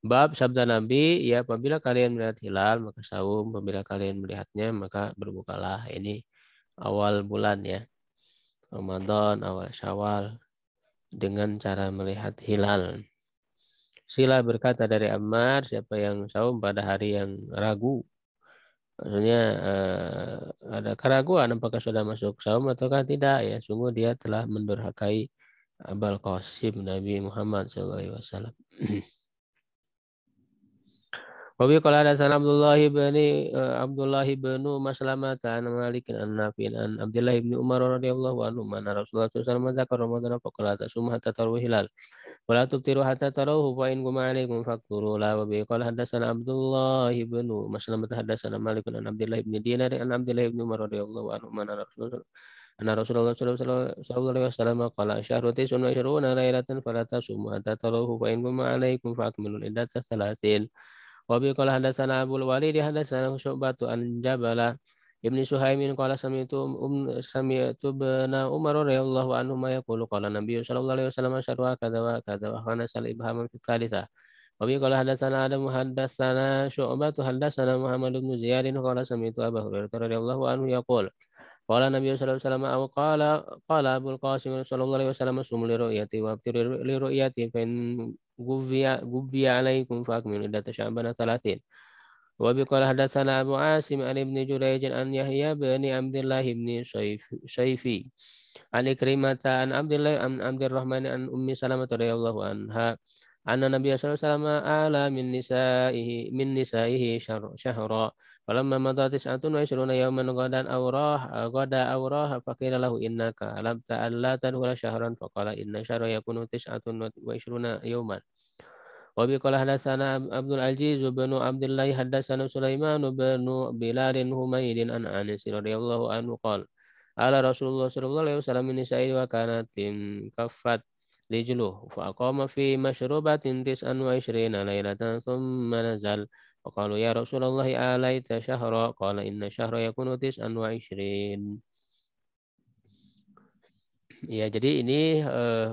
Bab sabda Nabi, ya apabila kalian melihat hilal maka saum, apabila kalian melihatnya maka berbukalah. Ini awal bulan ya. Ramadan, awal Syawal dengan cara melihat hilal. Sila berkata dari Ammar, siapa yang saum pada hari yang ragu. Maksudnya ada keraguan apakah sudah masuk saum ataukah tidak ya. Sungguh dia telah mendurhakai Abul Qasim Nabi Muhammad SAW. Wabi qala hadatsana Abdullah bin Maslamah an Malik an Nafi' an Abdullah bin Umar radhiyallahu anhu anna Rasulullah sallallahu alaihi wasallam dzakara Ramadan faqala tasum hatta tarawih hilal. Wala tubtiru hatta tarawhu fa in guma alaikum faqturu la wa bi qala hadatsana Abdullah bin Maslamah hadatsana Malik an Abdullah bin Dinar an Abdullah bin Umar radhiyallahu anhu anna Rasulullah sallallahu alaihi wasallam qala syahru tisun wa ishruna lailatan fala tasumu hatta tarawhu fa in guma alaikum fa akmilul iddata thalathin. Wa bi qala hadatsana Abul Walid hadatsana Syu'batu an Jabala Ibnu Suhaimin qala sami'tu bana Umar radhiyallahu anhu ma yaqulu qala Nabi sallallahu alaihi wasallam asyhadu kadza wa kadza wa kana sal ibham fi tsalitsah. Wa bi qala hadatsana Adam hadatsana Syu'batu hadatsana Muhammad bin Ziyad qala sami'tu Abu Hurairah radhiyallahu anhu yaqul qala Nabi sallallahu alaihi wasallam aw qala Abul Qasim sallallahu alaihi wasallam sum li ru'yati wa abtir li ru'yati fa in gubiya alaikum fa akmilu iddata sya'bana 30. وبقال حدثنا أبو عاصم عن ابن جريج عن يحيى بن عبد الله بن صيفي عن إكرمة عن عبد الرحمن عن أم سلمة رضي الله عنها أن النبي صلى الله عليه وسلم آلى من نسائه شهرا فلما مضى 29 يوما غدا أوراه فقيل له إنك ألمت ألا تدخل شهرا فقال إن الشهر يكون 29 يوما. Wabi qala hadatsana Abdul Aziz bin Abdullah hadatsana Sulaiman bin Bilal Humaydin an Anas radhiyallahu anhu qala ala Rasulullah sallallahu alaihi wasallam nisa'i wa kanatin kaffat rijluh fa aqama fi mashrubatin 29 lailatan thumma nazal wa qalu ya Rasulullah alaita syahra qala inna syahra yakunu 29. Ya jadi ini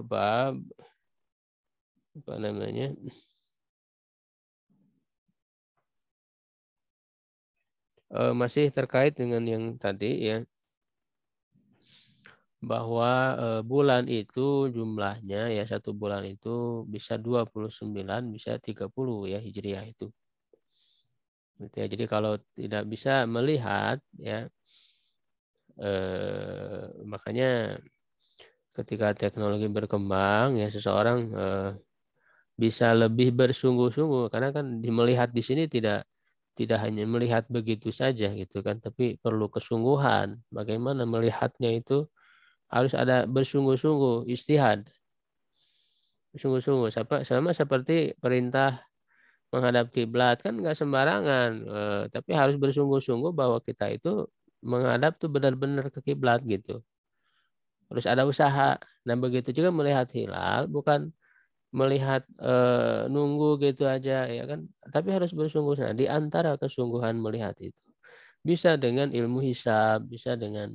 bab apa namanya masih terkait dengan yang tadi ya bahwa bulan itu jumlahnya ya satu bulan itu bisa 29 bisa 30 ya Hijriah itu. Gitu ya. Jadi kalau tidak bisa melihat ya makanya ketika teknologi berkembang ya seseorang bisa lebih bersungguh-sungguh karena kan melihat di sini tidak hanya melihat begitu saja gitu kan, tapi perlu kesungguhan. Bagaimana melihatnya itu harus ada bersungguh-sungguh, istihad. Bersungguh-sungguh. Sama seperti perintah menghadap kiblat kan nggak sembarangan, tapi harus bersungguh-sungguh bahwa kita itu menghadap tuh benar-benar ke kiblat gitu. Harus ada usaha. Nah begitu juga melihat hilal, bukan melihat nunggu gitu aja ya kan, tapi harus bersungguh. Nah di antara kesungguhan melihat itu bisa dengan ilmu hisab, bisa dengan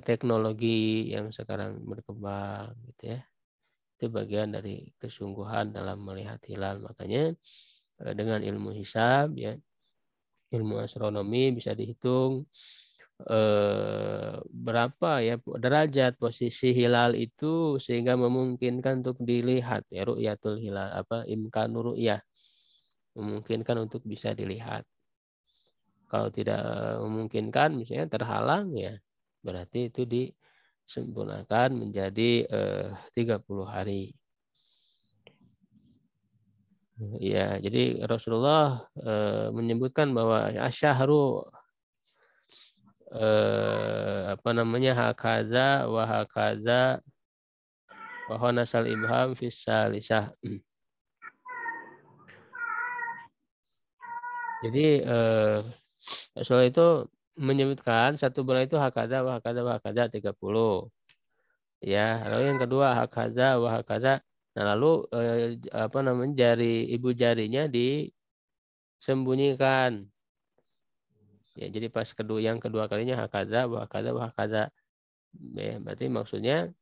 teknologi yang sekarang berkembang gitu ya. Itu bagian dari kesungguhan dalam melihat hilal. Makanya dengan ilmu hisab ya, ilmu astronomi bisa dihitung berapa ya derajat posisi hilal itu sehingga memungkinkan untuk dilihat ya ru'yatul hilal imkan ru'yah, memungkinkan untuk bisa dilihat. Kalau tidak memungkinkan misalnya terhalang ya berarti itu disempurnakan menjadi 30 hari. Ya, jadi Rasulullah menyebutkan bahwa asyahru hakaza wa hakaza wa hanasal ibham fis salisah. Jadi Rasulullah itu menyebutkan satu bulan itu hakaza wa hakaza wa hakaza 30. Ya, lalu yang kedua hakaza wa hakaza. Nah, lalu ibu jarinya disembunyikan. Ya, jadi pas yang kedua kalinya hakaza wa hakaza wa hakaza. Ya, berarti maksudnya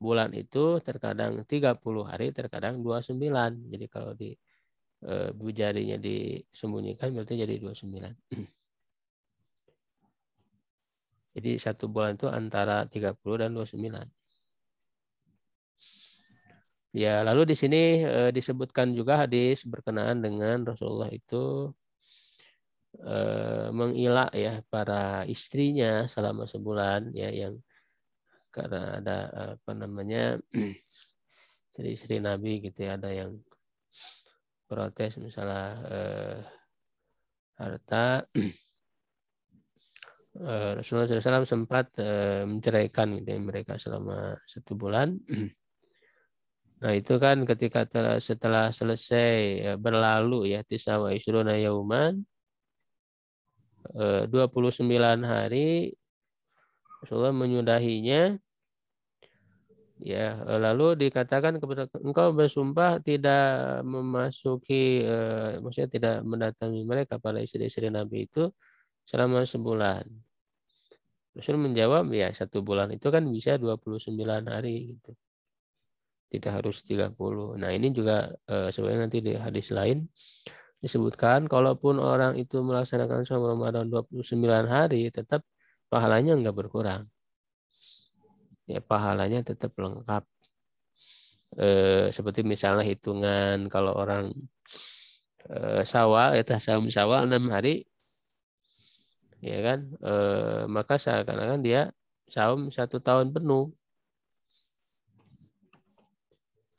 bulan itu terkadang 30 hari, terkadang 29. Jadi kalau ibu jarinya disembunyikan berarti jadi 29. Jadi satu bulan itu antara 30 dan 29. Ya, lalu di sini disebutkan juga hadis berkenaan dengan Rasulullah itu mengilak ya para istrinya selama sebulan ya, yang karena ada istri-istri Nabi gitu ya, ada yang protes misalnya harta. Rasulullah SAW sempat menceraikan gitu ya, mereka selama 1 bulan. Nah itu kan ketika setelah selesai berlalu ya tisawa isruna yauman 29 hari Rasulullah menyudahinya ya, lalu dikatakan kepada engkau bersumpah tidak memasuki maksudnya tidak mendatangi mereka para istri-istri Nabi itu selama sebulan. Rasul menjawab ya 1 bulan itu kan bisa 29 hari gitu. Tidak harus 30. Nah ini juga sebenarnya nanti di hadis lain disebutkan kalaupun orang itu melaksanakan saum Ramadan 29 hari tetap pahalanya enggak berkurang. Ya pahalanya tetap lengkap. Seperti misalnya hitungan kalau orang Syawal ya saum Syawal 6 hari ya kan, maka seakan-akan dia saum 1 tahun penuh.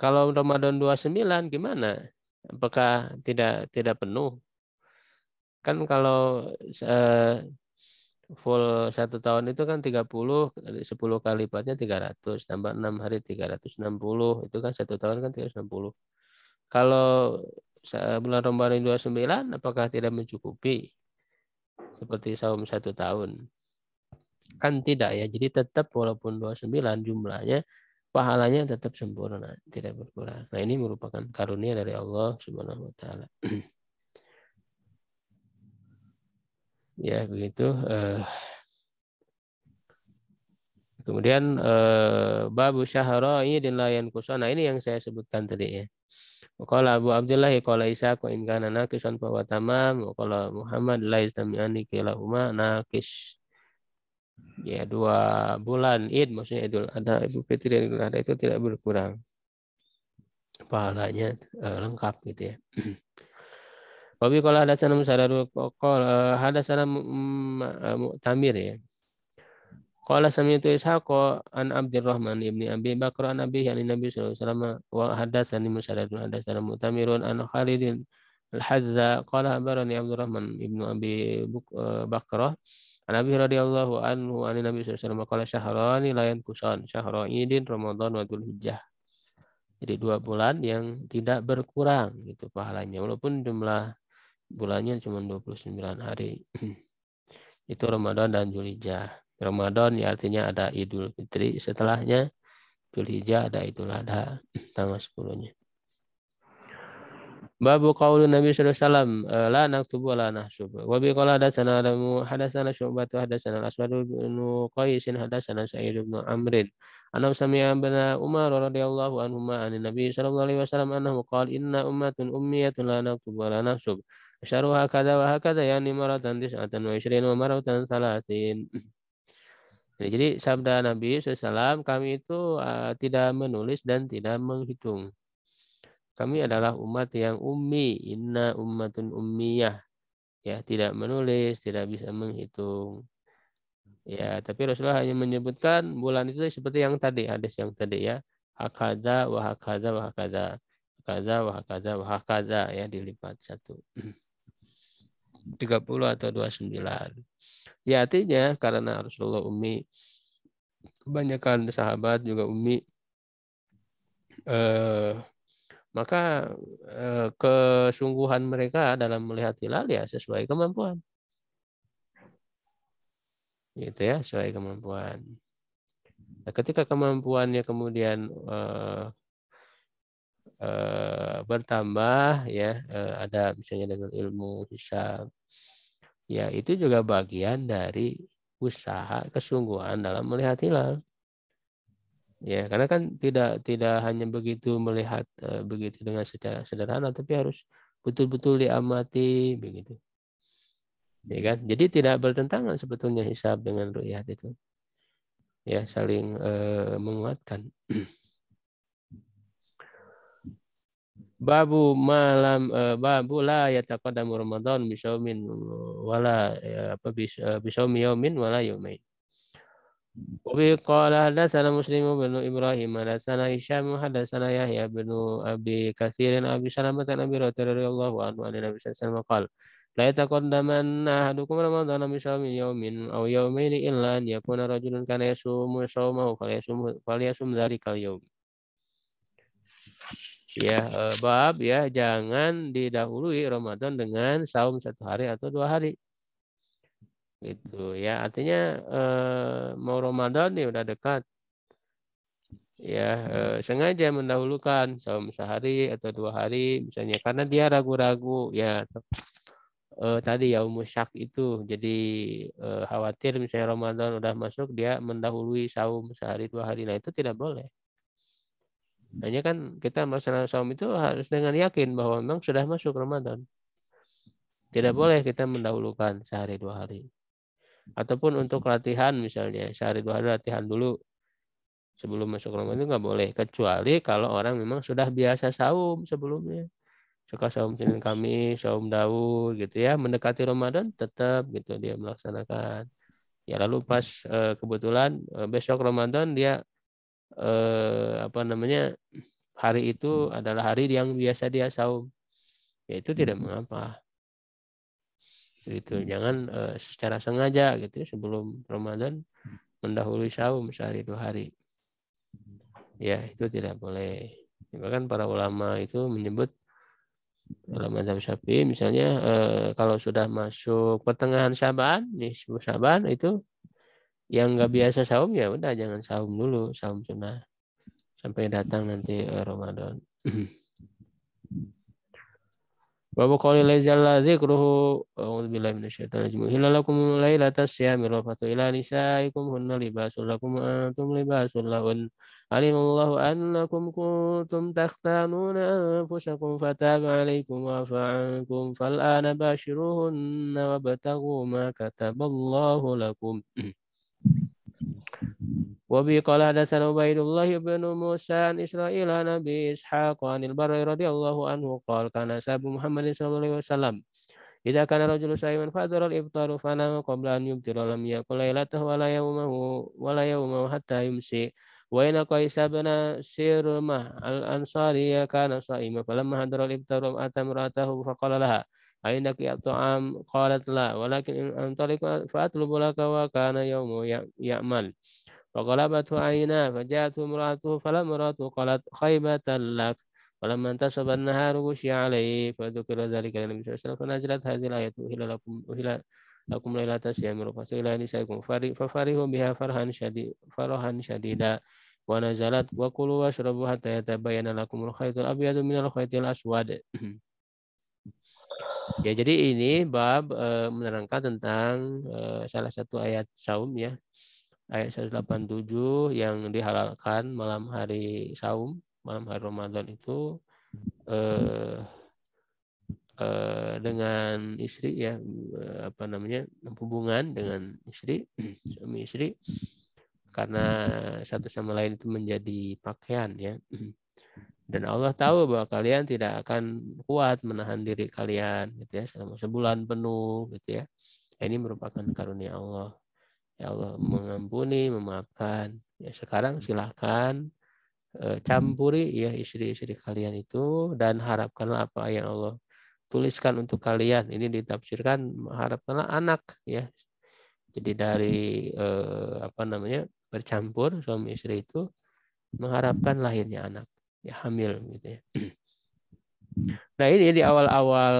Kalau Ramadan 29 gimana? Apakah tidak penuh? Kan kalau full 1 tahun itu kan 30, 10 kali lipatnya 300, tambah 6 hari 360, itu kan 1 tahun kan 360. Kalau bulan Ramadan 29 apakah tidak mencukupi seperti saum 1 tahun? Kan tidak ya. Jadi tetap walaupun 29 jumlahnya pahalanya tetap sempurna, tidak berkurang. Nah, ini merupakan karunia dari Allah Subhanahu wa taala. Ya, begitu. Kemudian babu syahra idin la yanqusa. Nah, ini yang saya sebutkan tadi ya. Qala Abu Abdullah qala Isa wa in kana naqisan fa wa tamam wa qala Muhammad la yastami'ani kilahuma naqis. Ya, 2 bulan Id maksudnya Idul Adha, Idul Fitri dan Idul Adha itu tidak berkurang. Pahalanya lengkap gitu ya. Wabi qala hadatsana Musaddad qala hadatsana Mu'tamir ya. Qala sami'tu Ishaq an Abdurrahman ibni Abi Bakr an Abi yani Nabi sallallahu alaihi wasallam wa hadatsani Musaddad hadatsana Mu'tamirun an Khalid al-Hadza qala abarani Abdurrahman ibnu Abi Bakrah an Abi radhiyallahu anhu an Nabi sallallahu alaihi wasallam qala syahrani la yanqusan syahra idin Ramadan wa Dzulhijjah. Jadi 2 bulan yang tidak berkurang gitu pahalanya walaupun jumlah bulannya cuma 29 hari. Itu Ramadan dan Dzulhijjah. Ramadan ya artinya ada Idul Fitri, setelahnya Dzulhijjah ada Idul Adha tanggal 10-nya. Babu qaulun Nabi sallallahu alaihi wasallam la naktubu wa la nahsub. Wa bi qala hadatsana Adamu hadatsana Syu'bah hadatsana Aswad bin Qais hadatsana Sa'id bin Amr. Ana sami'a bin Umar radhiyallahu anhuma an Nabi sallallahu alaihi wasallam annahu qala inna ummatun ummiyatun la naktubu wa la nahsub. Asyaruha kadza wa hakadza yani maratan 29 wa maratan 30. Jadi sabda Nabi SAW, kami itu tidak menulis dan tidak menghitung. Kami adalah umat yang ummi, inna ummatun ummiyah. Ya, tidak menulis, tidak bisa menghitung. Ya, tapi Rasulullah hanya menyebutkan bulan itu seperti yang tadi, hadis yang tadi ya. Hakada wa hakada wa hakada. Hakada wa hakada wa hakada ya, dilipat 30 atau 29. Ya, artinya karena Rasulullah ummi, kebanyakan sahabat juga ummi, maka kesungguhan mereka dalam melihat hilal ya sesuai kemampuan. Gitu ya, sesuai kemampuan. Nah, ketika kemampuannya kemudian bertambah ya, ada misalnya dengan ilmu hisab, ya itu juga bagian dari usaha kesungguhan dalam melihat hilal. Ya, karena kan tidak hanya begitu melihat begitu dengan secara sederhana, tapi harus betul-betul diamati begitu. Ya kan? Jadi tidak bertentangan sebetulnya hisab dengan ru'yat itu. Ya, saling menguatkan. Babu la yataqaddamu Ramadan bisaumin wala bisaumi yaumin wala yaumain. Wa qala hadatsana Muslim bin Ibrahim hadatsana Hisham hadatsana Yahya bin Abi Katsir Abi Salamah an Abi Hurairah radhiyallahu anhu an Nabi sallallahu alaihi wasallam qala la yataqaddamanna ahadukum Ramadan bisawmi yaumin aw yaumain illa an yakuna rajulun kana yasumu sawmahu falyasum dzalikal yaum. Ya, bab ya, jangan didahului Ramadan dengan saum 1 hari atau 2 hari. Gitu ya, artinya mau Ramadan nih udah dekat. Ya, sengaja mendahulukan saum sehari atau 2 hari misalnya karena dia ragu-ragu ya, tadi ya syak itu. Jadi khawatir misalnya Ramadan udah masuk dia mendahului saum sehari 2 hari. Nah, itu tidak boleh. Hanya kan kita masalah saum itu harus dengan yakin bahwa memang sudah masuk Ramadan. Tidak boleh kita mendahulukan sehari 2 hari. Ataupun untuk latihan misalnya, sehari 2 hari latihan dulu. Sebelum masuk Ramadan itu nggak boleh. Kecuali kalau orang memang sudah biasa saum sebelumnya. Suka saum Senin Kamis, saum Daud gitu ya. Mendekati Ramadan tetap gitu dia melaksanakan. Ya lalu pas kebetulan besok Ramadan dia hari itu adalah hari yang biasa dia saum, ya itu tidak mengapa. Gitu, jangan secara sengaja gitu sebelum Ramadan mendahului saum sehari 2 hari. Ya itu tidak boleh. Bahkan para ulama itu menyebut dalam mazhab Syafi'i misalnya kalau sudah masuk pertengahan Syaban, nih Syaban itu yang nggak biasa saum ya udah jangan saum dulu, saum sunnah sampai datang nanti Ramadan. Babu qawli jalla dzikruhu a'udzubillahi minasyaitonir rajim. Hilalakum lailatas syami rafatu ila nisaikum hunna libasul lakum wa antum libasul lahun. Alimallahu annakum kuntum takhtanuna anfusakum fataba alaikum wa fa'ankum fal'ana bashiruhunna wabtaghu ma kataballahu lakum. وبه قال حدثنا عبيد الله بن موسى عن إسرائيل عن أبي إسحاق عن البراء رضي الله عنه قال كان أصحاب محمد صلى الله عليه وسلم إذا كان رجل صائما فحضر الإفطار فنام قبل أن يفطر لم يأكل ليلته ولا يومه حتى يمسي وإن قيس بن سيرمة الأنصاري كان صائما فلما حضر الإفطار أتى امرأته فقال لها عندك الطعام قالت لا ولكن أنطلق فأطلب لك وكان يوم يعمل فغلبته عيناه فجاءته امرأته فلما امرأته قالت خيبة لك فلما انتصف النهار غشي عليه فذكر ذلك للنبي صلى الله عليه وسلم فنزلت هذه الآية أهل لكم ليلة الصيام الرفث إلى نسائكم ففرحوا بها فرحا شديدا ونزلت وكلوا واشربوا حتى يتبين لكم الخيط الأبيض من الخيط الأسود. Ya, jadi ini bab menerangkan tentang salah satu ayat saum ya. Ayat 187 yang dihalalkan malam hari saum, malam hari Ramadan itu dengan istri ya, hubungan dengan istri, suami istri karena satu sama lain itu menjadi pakaian ya. Dan Allah tahu bahwa kalian tidak akan kuat menahan diri kalian gitu ya selama sebulan penuh gitu ya. Ini merupakan karunia Allah. Ya Allah mengampuni, memaafkan. Ya sekarang silahkan campuri ya istri-istri kalian itu dan harapkanlah apa yang Allah tuliskan untuk kalian. Ini ditafsirkan harapkanlah anak ya. Jadi dari bercampur suami istri itu mengharapkan lahirnya anak ya hamil gitu ya. Nah ini di awal-awal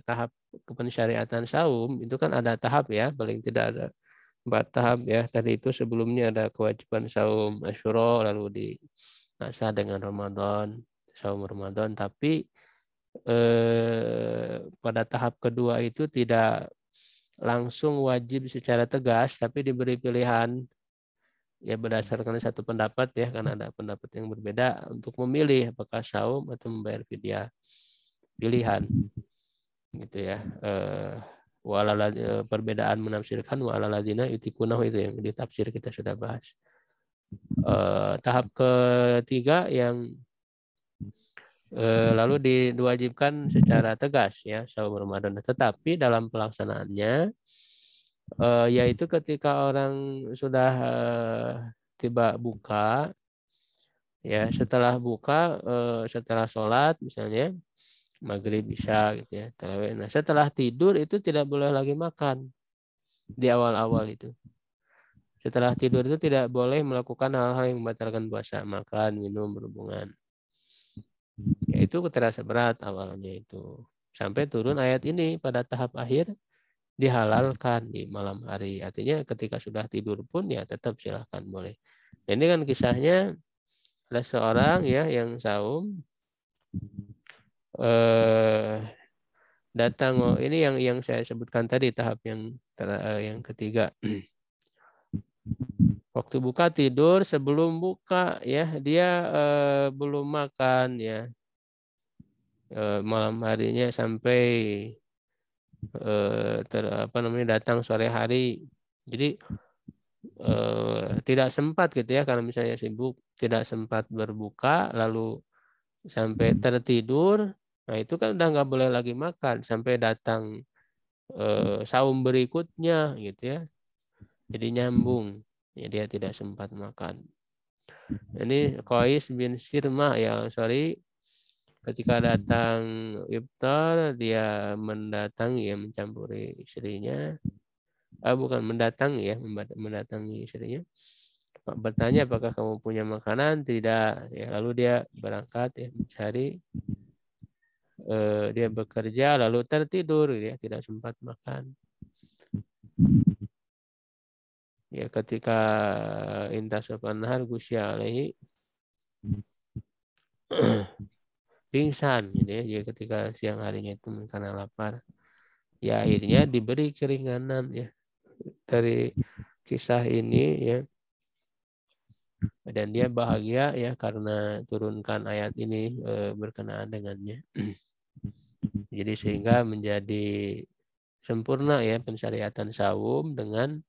tahap pensyariatan saum itu kan ada tahap ya, paling tidak ada 4 tahap ya. Tadi itu sebelumnya ada kewajiban saum Asyura, lalu diasah dengan Ramadan, saum Ramadan. Tapi pada tahap kedua itu tidak langsung wajib secara tegas, tapi diberi pilihan ya berdasarkan satu pendapat ya, karena ada pendapat yang berbeda untuk memilih apakah saum atau membayar fidyah. Pilihan gitu ya. Perbedaan menafsirkan wa'alaladina yutikunahu itu yang ditafsir kita sudah bahas. Tahap ketiga yang lalu diwajibkan secara tegas ya saum Ramadan, tetapi dalam pelaksanaannya yaitu ketika orang sudah tiba buka ya, setelah buka setelah sholat misalnya maghrib bisa gitu ya tarawih. Nah setelah tidur itu tidak boleh lagi makan di awal-awal itu. Setelah tidur itu tidak boleh melakukan hal-hal yang membatalkan puasa, makan, minum, berhubungan. Ya, itu terasa berat awalnya itu. Sampai turun ayat ini pada tahap akhir dihalalkan di malam hari. Artinya ketika sudah tidur pun ya tetap silahkan boleh. Ini kan kisahnya ada seorang ya yang saum datang, ini yang saya sebutkan tadi tahap yang ketiga. Waktu buka tidur, sebelum buka ya dia belum makan ya malam harinya sampai datang sore hari. Jadi tidak sempat gitu ya, karena misalnya sibuk tidak sempat berbuka lalu sampai tertidur. Nah itu kan udah nggak boleh lagi makan sampai datang saum berikutnya gitu ya. Jadi nyambung. Ya, dia tidak sempat makan. Ini Qais bin Sirmah ya, ketika datang iftar dia mendatangi ya, mencampuri istrinya. Bukan mendatangi ya, mendatangi istrinya. Bertanya apakah kamu punya makanan? Tidak. Ya, lalu dia berangkat ya mencari. Dia bekerja lalu tertidur ya, tidak sempat makan. Ya ketika intasofan nahar gusya alaihi pingsan gitu ya. Jadi ketika siang harinya itu karena lapar. Ya akhirnya diberi keringanan ya dari kisah ini ya. Dan dia bahagia ya karena turunkan ayat ini berkenaan dengannya. Jadi sehingga menjadi sempurna ya pensyariatan saum dengan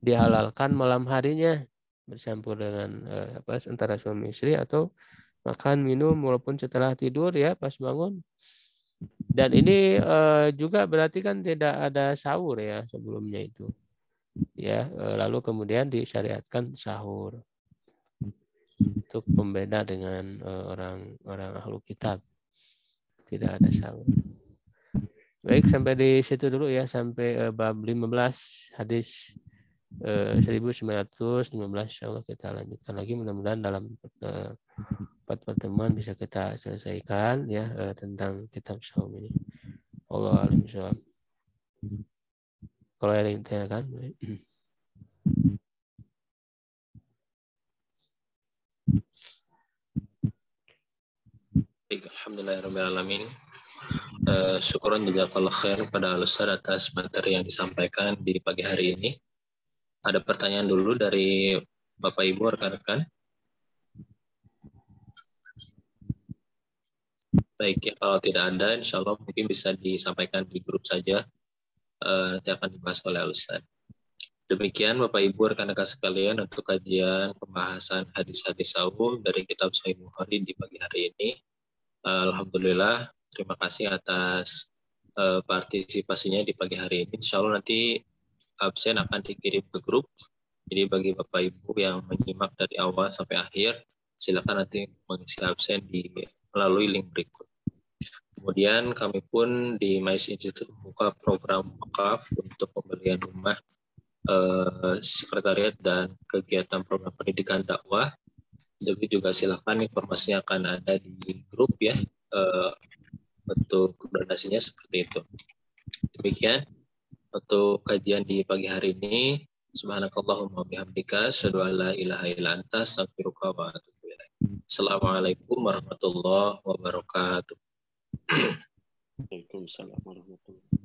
dihalalkan malam harinya bercampur dengan antara suami istri atau makan minum walaupun setelah tidur ya pas bangun. Dan ini juga berarti kan tidak ada sahur ya sebelumnya itu. Ya, lalu kemudian disyariatkan sahur. Untuk pembeda dengan orang ahlu kitab. Tidak ada sahur. Baik, sampai di situ dulu ya, sampai bab 15 hadis 1915, insyaallah kita lanjutkan lagi, mudah-mudahan dalam 4 pertemuan bisa kita selesaikan ya tentang kitab saum ini. Allah alim shawab. Kalau ada yang ditanyakan, Alhamdulillahirrahmanirrahim. Syukuran jazakallah khair pada Ustaz atas materi yang disampaikan di pagi hari ini. Ada pertanyaan dulu dari Bapak Ibu rekan-rekan. Baik ya, kalau tidak ada insya Allah mungkin bisa disampaikan di grup saja. Nanti akan dibahas oleh Ustaz. Demikian Bapak Ibu rekan-rekan sekalian untuk kajian pembahasan hadis-hadis sahih dari kitab Sahih Bukhari di pagi hari ini. Alhamdulillah, terima kasih atas partisipasinya di pagi hari ini. Insya Allah nanti absen akan dikirim ke grup. Jadi bagi Bapak Ibu yang menyimak dari awal sampai akhir, silakan nanti mengisi absen melalui link berikut. Kemudian kami pun di MAIS Institute membuka program wakaf untuk pembelian rumah, sekretariat dan kegiatan program pendidikan dakwah. Jadi juga silakan informasinya akan ada di grup ya, untuk donasinya seperti itu. Demikian untuk kajian di pagi hari ini. Subhanakallahumma bihamdika asyhadu an la ilaha illa anta astaghfiruka wa atubu ilaik. Assalamualaikum warahmatullahi wabarakatuh. Waalaikumsalam warahmatullahi wabarakatuh.